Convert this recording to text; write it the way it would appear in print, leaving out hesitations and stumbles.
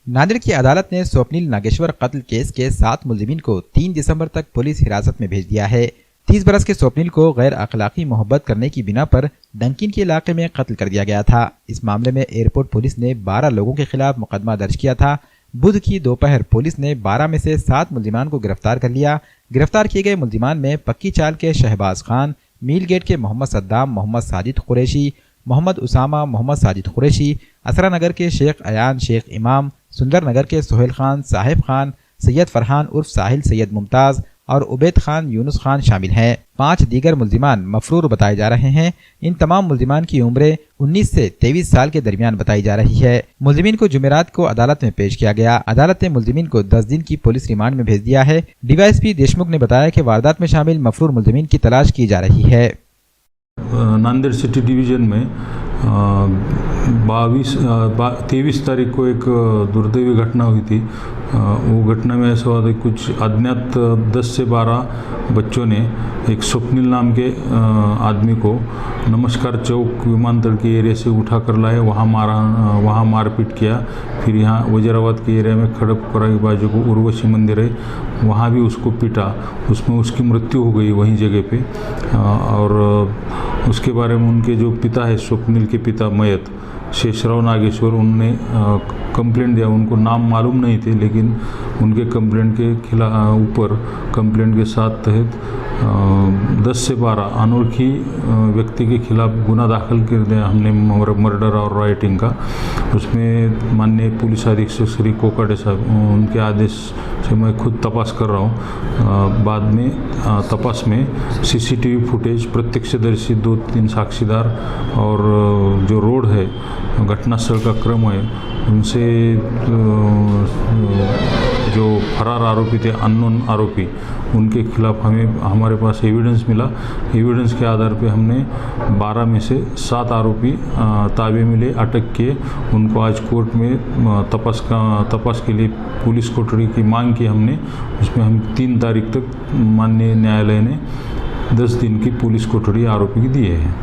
नांदेड़ की अदालत ने स्वप्निल नागेश्वर कत्ल केस के 7 मुलजिमीन को 3 दिसंबर तक पुलिस हिरासत में भेज दिया है। 30 बरस के स्वप्निल को गैर अखलाकी मोहब्बत करने की बिना पर डंकिन के इलाके में कत्ल कर दिया गया था। इस मामले में एयरपोर्ट पुलिस ने 12 लोगों के खिलाफ मुकदमा दर्ज किया था। बुध की दोपहर पुलिस ने 12 में से 7 मुलजिमान को गिरफ्तार कर लिया। गिरफ्तार किए गए मुलजिमान में पक्की चाल के शहबाज खान, मील गेट के मोहम्मद सद्दाम, मोहम्मद साजिद कुरैशी, मोहम्मद उसामा, मोहम्मद साजिद कुरैशी, असरा नगर के शेख अयान शेख इमाम, सुंदर नगर के सोहेल खान, साहिब खान, सैयद फरहान उर्फ साहिल सैयद मुमताज और उबैद खान यूनुस खान शामिल हैं। 5 दीगर मुलजिमान मफरूर बताए जा रहे हैं। इन तमाम मुलजिमान की उम्रें 19 से 23 साल के दरमियान बताई जा रही है। मुलजिमीन को जुमेरात को अदालत में पेश किया गया। अदालत ने मुलजिमीन को 10 दिन की पुलिस रिमांड में भेज दिया है। डीवाईएसपी देशमुख ने बताया कि वारदात में शामिल मफरूर मुलजिमीन की तलाश की जा रही है। नांदेड़ सिटी डिवीज़न में 23 तारीख को एक दुर्दैवी घटना हुई थी। वो घटना में ऐसा हुआ था, कुछ अज्ञात 10 से 12 बच्चों ने एक स्वप्निल नाम के आदमी को नमस्कार चौक विमानतल के एरिया से उठा कर लाए, वहाँ मारपीट किया। फिर यहाँ वजीराबाद के एरिया में खड़गपुरा के बाजू को उर्वशी मंदिर है, वहाँ भी उसको पीटा। उसमें उसकी मृत्यु हो गई वहीं जगह पे। और उसके बारे में उनके जो पिता है, स्वप्निल के पिता मयत शेषराव नागेश्वर, उनने कंप्लेंट दिया। उनको नाम मालूम नहीं थे, लेकिन उनके कंप्लेंट के ऊपर कंप्लेंट के साथ तहत 10 से 12 अनोळखी व्यक्ति के खिलाफ गुना दाखिल कर दिया हमने, मर्डर और राइटिंग का। उसमें माननीय पुलिस अधीक्षक श्री कोकाटे साहब, उनके आदेश से मैं खुद तपास कर रहा हूँ। बाद में तपास में CCTV फुटेज, प्रत्यक्षदर्शी 2-3 साक्षीदार और जो रोड है, घटनास्थल का क्रम है, उनसे जो फरार आरोपी थे, अननोन आरोपी, उनके खिलाफ हमारे पास एविडेंस मिला। एविडेंस के आधार पे हमने 12 में से 7 आरोपी ताबे मिले, अटक किए। उनको आज कोर्ट में तपास के लिए पुलिस कोठरी की मांग की हमने। उसमें हम 3 तारीख तक माननीय न्यायालय ने 10 दिन की पुलिस कोठरी आरोपी की दी है।